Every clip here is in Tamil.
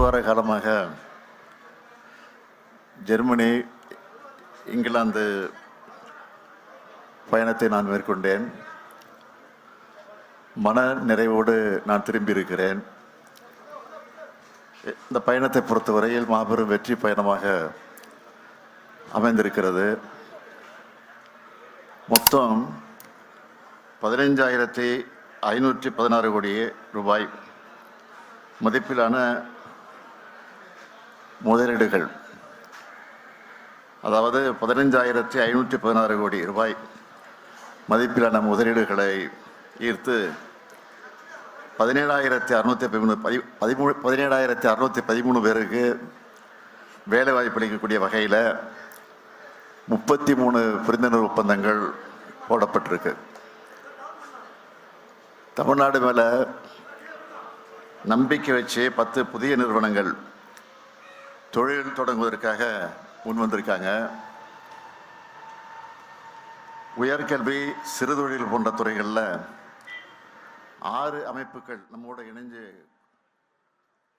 வார காலமாக ஜெர்மனி, இங்கிலாந்து பயணத்தை நான் மேற்கொண்டேன். மன நிறைவோடு நான் திரும்பியிருக்கிறேன். இந்த பயணத்தை பொறுத்தவரையில் மாபெரும் வெற்றி பயணமாக அமைந்திருக்கிறது. மொத்தம் 15,516 கோடி ரூபாய் மதிப்பிலான முதலீடுகள், அதாவது 15,516 கோடி ரூபாய் மதிப்பிலான முதலீடுகளை ஈர்த்து 17,613 பேருக்கு வேலைவாய்ப்பு அளிக்கக்கூடிய வகையில் 33 புரிந்துணர்வு ஒப்பந்தங்கள் போடப்பட்டிருக்கு. தமிழ்நாடு மேலே நம்பிக்கை வச்சு 10 புதிய நிறுவனங்கள் தொழில் தொடங்குவதற்காக முன் வந்திருக்காங்க. உயர்கல்வி, சிறுதொழில் போன்ற துறைகளில் 6 அமைப்புகள் நம்மோடு இணைஞ்சு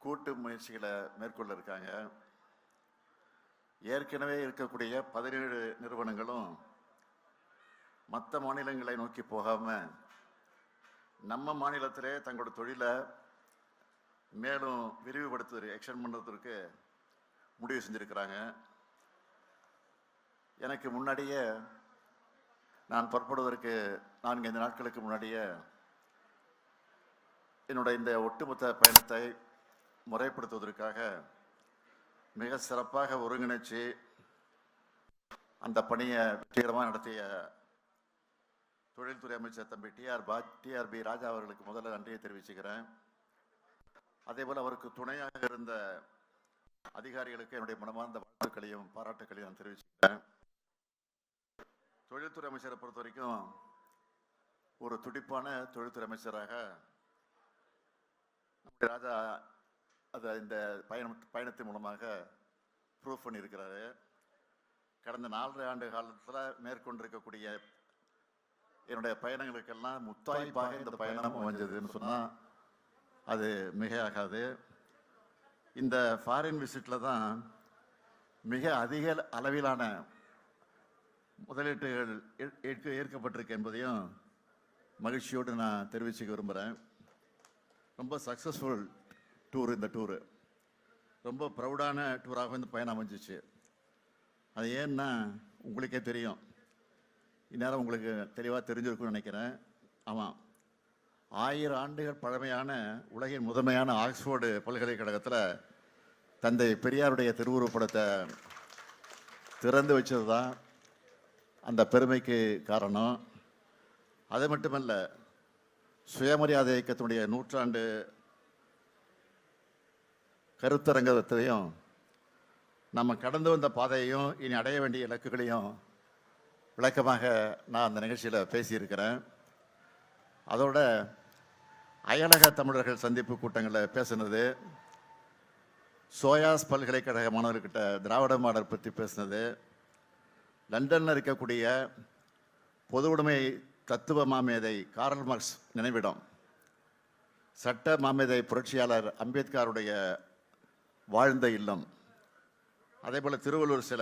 கூட்டு முயற்சிகளை மேற்கொள்ள இருக்காங்க. ஏற்கனவே இருக்கக்கூடிய 17 நிறுவனங்களும் மற்ற மாநிலங்களை நோக்கி போகாமல் நம்ம மாநிலத்திலே தங்களோட தொழிலை மேலும் விரிவுபடுத்துவது, எக்ஸ்டெண்ட் பண்ணுறதுக்கு முடிவு செஞ்சுருக்கிறாங்க. எனக்கு முன்னாடியே, நான் புறப்படுவதற்கு 4-5 நாட்களுக்கு முன்னாடியே என்னுடைய இந்த ஒட்டுமொத்த பயணத்தை முறைப்படுத்துவதற்காக மிக சிறப்பாக ஒருங்கிணைச்சு அந்த பணியை வெற்றிகரமாக நடத்திய தொழில்துறை அமைச்சர் தம்பி டிஆர்பி ராஜா அவர்களுக்கு முதல்ல நன்றியை தெரிவிச்சுக்கிறேன். அதேபோல் அவருக்கு துணையாக இருந்த அதிகாரிகளுக்கு என்னுடைய மனமார்ந்த வாழ்த்துக்களையும் பாராட்டுக்களையும் நான் தெரிவிச்சுக்கிறேன். தொழில்துறை அமைச்சரை பொறுத்த வரைக்கும் ஒரு துடிப்பான தொழில்துறை அமைச்சராக ராஜா அதை இந்த பயணத்தின் மூலமாக ப்ரூவ் பண்ணியிருக்கிறாரு. கடந்த 4 ஆண்டு காலத்தில் மேற்கொண்டிருக்கக்கூடிய என்னுடைய பயணங்களுக்கெல்லாம் முத்தாய்ப்பாக இந்த பயணம் அமைஞ்சதுன்னு சொன்னால் அது மிகையாகாது. இந்த ஃபாரின் விசிட்டில் தான் மிக அதிக அளவிலான முதலீட்டுகள் ஏற்கப்பட்டிருக்கு என்பதையும் மகிழ்ச்சியோடு நான் தெரிவிச்சுக்க விரும்புகிறேன். ரொம்ப சக்ஸஸ்ஃபுல் டூர். இந்த டூரு ரொம்ப ப்ரௌடான டூராக இந்த பயணம் அமைஞ்சிச்சு. அது ஏன்னா உங்களுக்கே தெரியும், இந்நேரம் உங்களுக்கு தெளிவாக தெரிஞ்சிருக்குன்னு நினைக்கிறேன். ஆமாம், 1000 ஆண்டுகள் பழமையான உலகின் முதன்மையான ஆக்ஸ்போர்டு பல்கலைக்கழகத்தில் தந்தை பெரியாருடைய திருவுருவப்படத்தை திறந்து வச்சது தான் அந்த பெருமைக்கு காரணம். அது மட்டுமல்ல, சுயமரியாதை இயக்கத்தினுடைய 100ஆண்டு கருத்தரங்கத்தையும் நம்ம கடந்து வந்த பாதையையும் இனி அடைய வேண்டிய இலக்குகளையும் விளக்கமாக நான் அந்த நிகழ்ச்சியில் பேசியிருக்கிறேன். அதோட அயலக தமிழர்கள் சந்திப்பு கூட்டங்களில் பேசுனது, சோயாஸ் பல்கலைக்கழக மாணவர்கிட்ட திராவிட மாடல் பற்றி பேசுனது, லண்டனில் இருக்கக்கூடிய பொது உடைமை தத்துவ மாமேதை கார்ல் மார்க்ஸ் நினைவிடம், சட்ட மாமேதை புரட்சியாளர் அம்பேத்கருடைய வாழ்ந்த இல்லம், அதே போல் திருவள்ளூர் சில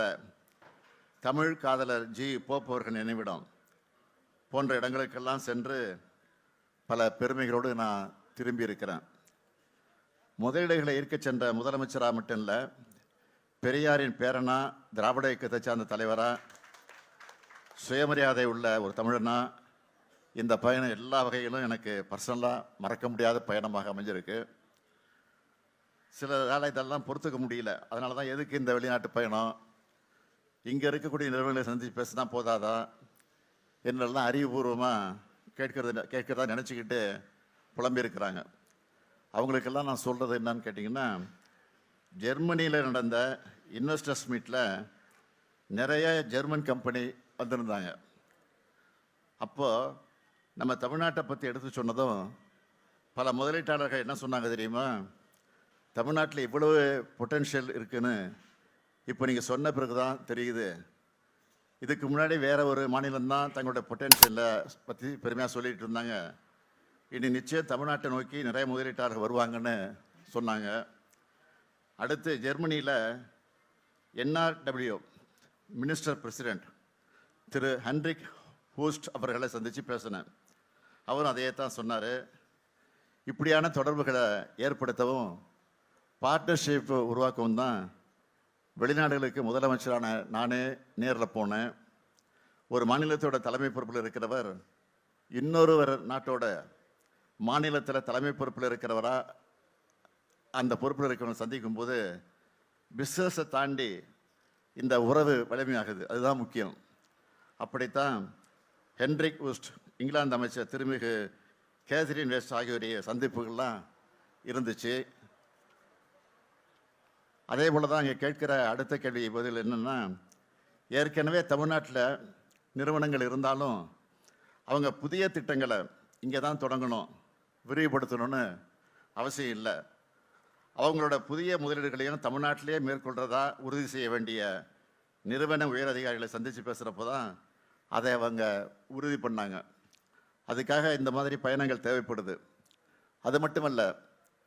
தமிழ் காதலர் ஜி போப் அவர்கள் நினைவிடம் போன்ற இடங்களுக்கெல்லாம் சென்று பல பெருமைகளோடு நான் திரும்பி இருக்கிறேன். முதலீடுகளை ஈர்க்க சென்ற முதலமைச்சராக மட்டும் இல்லை, பெரியாரின் பேரனா, திராவிட இயக்கத்தை சார்ந்த தலைவராக, சுயமரியாதை உள்ள ஒரு தமிழனா, இந்த பயணம் எல்லா வகையிலும் எனக்கு பர்சனலாக மறக்க முடியாத பயணமாக அமைஞ்சிருக்கு. சில வேலை இதெல்லாம் பொறுத்துக்க முடியல. அதனால தான் எதுக்கு இந்த வெளிநாட்டு பயணம், இங்கே இருக்கக்கூடிய நிறுவனங்களை சந்தித்து பேசினா போதாதா என்னெல்லாம் அறிவுபூர்வமாக கேட்கறதா நினச்சிக்கிட்டு புலம்பியிருக்கிறாங்க. அவங்களுக்கெல்லாம் நான் சொல்கிறது என்னன்னு கேட்டிங்கன்னா, ஜெர்மனியில் நடந்த இன்வெஸ்டர்ஸ் மீட்டில் நிறைய ஜெர்மன் கம்பெனி வந்திருந்தாங்க. அப்போது நம்ம தமிழ்நாட்டை பற்றி எடுத்து சொன்னதும் பல முதலீட்டாளர்கள் என்ன சொன்னாங்க தெரியுமா, தமிழ்நாட்டில் இவ்வளவு பொட்டென்ஷியல் இருக்குன்னு இப்போ நீங்கள் சொன்ன பிறகு தான் தெரியுது. இதுக்கு முன்னாடி வேறு ஒரு மாநிலம்தான் தங்களுடைய பொட்டென்ஷியலை பற்றி பெருமையாக சொல்லிகிட்டு இருந்தாங்க. இனி நிச்சயம் தமிழ்நாட்டை நோக்கி நிறைய முதலீட்டாளர்கள் வருவாங்கன்னு சொன்னாங்க. அடுத்து ஜெர்மனியில் NRW மினிஸ்டர் பிரசிடென்ட் திரு ஹென்ரிக் ஹூஸ்ட் அவர்களை சந்தித்து பேசினேன். அவரும் அதையே தான் சொன்னார். இப்படியான தொடர்புகளை ஏற்படுத்தவும் பார்ட்னர்ஷிப் உருவாக்கவும் தான் வெளிநாடுகளுக்கு முதலமைச்சரான நானே நேரில் போனேன். ஒரு மாநிலத்தோட தலைமை பொறுப்பில் இருக்கிறவர் இன்னொருவர் நாட்டோட மாநிலத்தில் தலைமை பொறுப்பில் இருக்கிறவரா அந்த பொறுப்பில் இருக்கிறவங்க சந்திக்கும் போது பிஸ்னஸை தாண்டி இந்த உறவு வலிமையாகுது. அதுதான் முக்கியம். அப்படித்தான் ஹென்ரிக் ஊஸ்ட், இங்கிலாந்து அமைச்சர் திருமிகு கேத்ரின் வெஸ்ட் ஆகியோருடைய சந்திப்புகள்லாம் இருந்துச்சு. அதே போல் தான் இங்கே கேட்கிற அடுத்த கேள்வி பதில் என்னென்னா, ஏற்கனவே தமிழ்நாட்டில் நிறுவனங்கள் இருந்தாலும் அவங்க புதிய திட்டங்களை இங்கே தான் தொடங்கணும், விரிவுபடுத்தணும்னு அவசியம் இல்லை. அவங்களோட புதிய முதலீடுகளையும் தமிழ்நாட்டிலே மேற்கொள்கிறதா உறுதி செய்ய வேண்டிய நிறுவன உயர் அதிகாரிகளை சந்தித்து பேசுகிறப்போ தான் அதை அவங்க உறுதி பண்ணாங்க. அதுக்காக இந்த மாதிரி பயணங்கள் தேவைப்படுது. அது மட்டுமல்ல,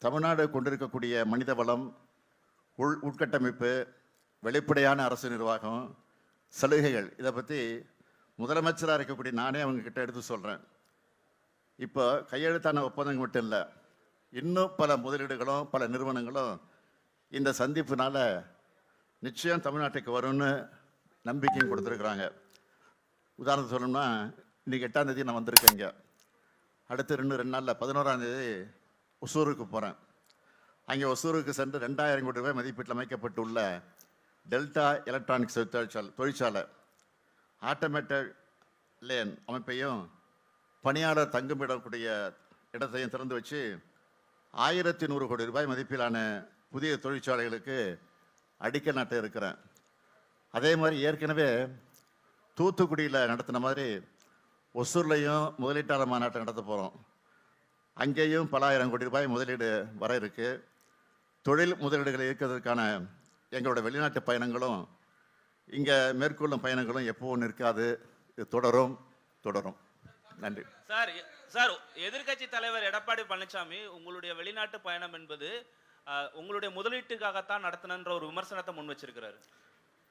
தமிழ்நாடு கொண்டிருக்கக்கூடிய மனித வளம், உட்கட்டமைப்பு, வெளிப்படையான அரசு நிர்வாகம், சலுகைகள், இதை பற்றி முதலமைச்சராக இருக்கக்கூடிய நானே அவங்கக்கிட்ட எடுத்து சொல்கிறேன். இப்போ கையெழுத்தான ஒப்பந்தங்கள் மட்டும் இல்லை, இன்னும் பல முதலீடுகளும் பல நிறுவனங்களும் இந்த சந்திப்புனால நிச்சயம் தமிழ்நாட்டுக்கு வரும்னு நம்பிக்கையும் கொடுத்துருக்குறாங்க. உதாரணத்துக்கு சொல்லணும்னா, இன்றைக்கி 8ஆம் தேதி நான் வந்திருக்கேங்க. அடுத்து 2 நாளில் 11ஆம் தேதி ஒசூருக்கு போகிறேன். அங்கே ஒசூருக்கு சென்று 2000 கோடி ரூபாய் மதிப்பீட்டில் அமைக்கப்பட்டுள்ள டெல்டா எலக்ட்ரானிக்ஸ் தொழிற்சாலை ஆட்டோமேட்டட் லேன் அமைப்பையும் பணியாளர் தங்குமிடக்கூடிய இடத்தையும் திறந்து வச்சு 1100 கோடி ரூபாய் மதிப்பிலான புதிய தொழிற்சாலைகளுக்கு அடிக்கல் நாட்ட இருக்கிறேன். அதே மாதிரி ஏற்கனவே தூத்துக்குடியில் நடத்தின மாதிரி ஒசூர்லையும் முதலீட்டாளர் மாநாட்டை நடத்த போகிறோம். அங்கேயும் பல ஆயிரம் கோடி ரூபாய் முதலீடு வர இருக்கு. தொழில் முதலீடுகளை இருக்கிறதுக்கான எங்களோட வெளிநாட்டு பயணங்களும் இங்கே மேற்கொள்ளும் பயணங்களும் எப்பவும் நிற்காது, இது தொடரும். நன்றி சார். எதிர்க்கட்சி தலைவர் எடப்பாடி பழனிசாமி உங்களுடைய வெளிநாட்டு பயணம் என்பது உங்களுடைய முதலீட்டுக்காகத்தான் நடத்தினன்ற ஒரு விமர்சனத்தை முன் வச்சிருக்கிறாரு.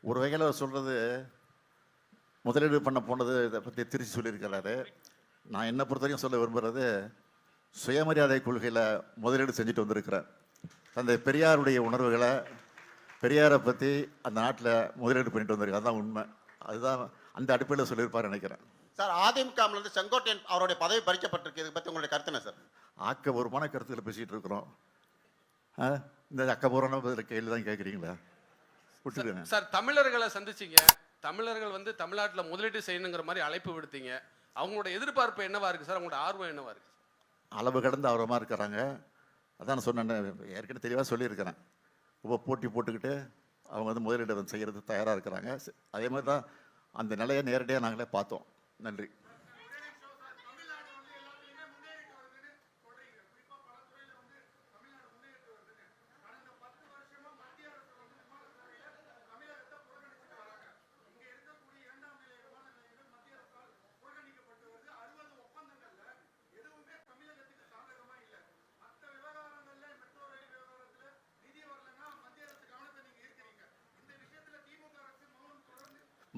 ஒரு வகையில் சொல்றது, முதலீடு பண்ண போனது இதை பற்றி திருச்சி சொல்லியிருக்கிறாரு. நான் என்ன பொறுத்தவரைக்கும் சொல்ல விரும்புகிறது, சுயமரியாதை கொள்கையில் முதலீடு செஞ்சுட்டு வந்திருக்கிறேன். அந்த பெரியாருடைய உணர்வுகளை, பெரியாரை பற்றி அந்த நாட்டில் முதலீடு பண்ணிட்டு வந்திருக்கேன். அதுதான் உண்மை. அதுதான் அந்த அடிப்படையில் சொல்லியிருப்பார் நினைக்கிறேன். சார், அதிமுகவிலிருந்து செங்கோட்டையன் அவருடைய பதவி பறிக்கப்பட்டிருக்கு. இதை பற்றி உங்களுடைய கருத்து என்ன சார்? ஆக்கபூர்வமான கருத்துக்களை பேசிகிட்டு இருக்கிறோம். இந்த அக்கபூர்வமான கேள்வி தான் கேட்குறீங்களா? விட்டுருங்க சார். தமிழர்களை சந்திச்சிங்க, தமிழர்கள் தமிழ்நாட்டில் முதலீடு செய்யணுங்கிற மாதிரி அழைப்பு விடுத்தீங்க. அவங்களோட எதிர்பார்ப்பு என்னவா இருக்கு சார்? அவங்களோட ஆர்வம் என்னவா இருக்கு? அளவு கடந்து ஆர்வமாக இருக்கிறாங்க. அதான் சொன்னேன், ஏற்கனவே தெளிவாக சொல்லியிருக்கிறேன். இப்போ போட்டி போட்டுக்கிட்டு அவங்க முதலீடு செய்கிறது தயாராக இருக்கிறாங்க. அதே மாதிரி தான் அந்த நிலையை நேரடியாக நாங்களே பார்த்தோம். நன்றி.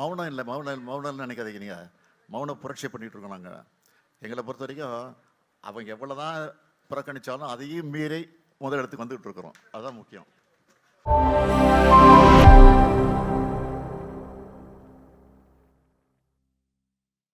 மௌனம் இல்லை, மௌனம்னு நினைக்காதீங்க. நீங்கள் மௌன புரட்சி பண்ணிகிட்டு இருக்கோம் நாங்கள். எங்களை பொறுத்த வரைக்கும் அவங்க எவ்வளோ தான் புறக்கணித்தாலும் அதையும் மீறி முதலிடத்துக்கு வந்துகிட்டு இருக்கிறோம். அதுதான் முக்கியம்.